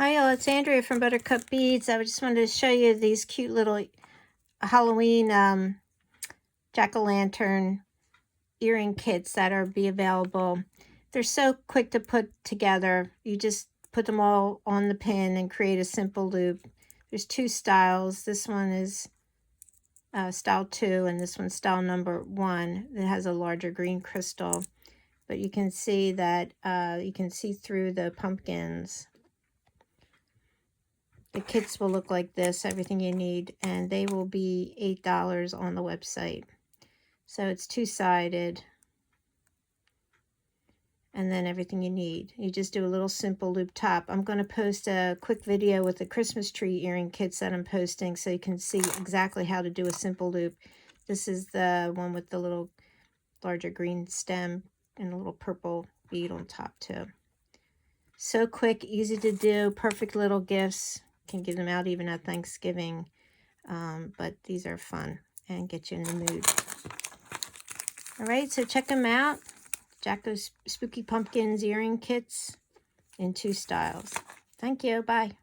Hi all, it's Andrea from Buttercup Beads. I just wanted to show you these cute little Halloween jack-o'-lantern earring kits that are available. They're so quick to put together. You just put them all on the pin and create a simple loop. There's two styles. This one is style 2 and this one's style number 1. It has a larger green crystal, but you can see that you can see through the pumpkins. The kits will look like this, everything you need, and they will be $8 on the website. So it's two-sided, and then everything you need. You just do a little simple loop top. I'm going to post a quick video with the Christmas tree earring kits that I'm posting so you can see exactly how to do a simple loop. This is the one with the little larger green stem and a little purple bead on top too. So quick, easy to do, perfect little gifts. Can give them out even at Thanksgiving, but these are fun and get you in the mood. All right, so check them out. Jacko's Spooky Pumpkins earring kits in 2 styles. Thank you. Bye.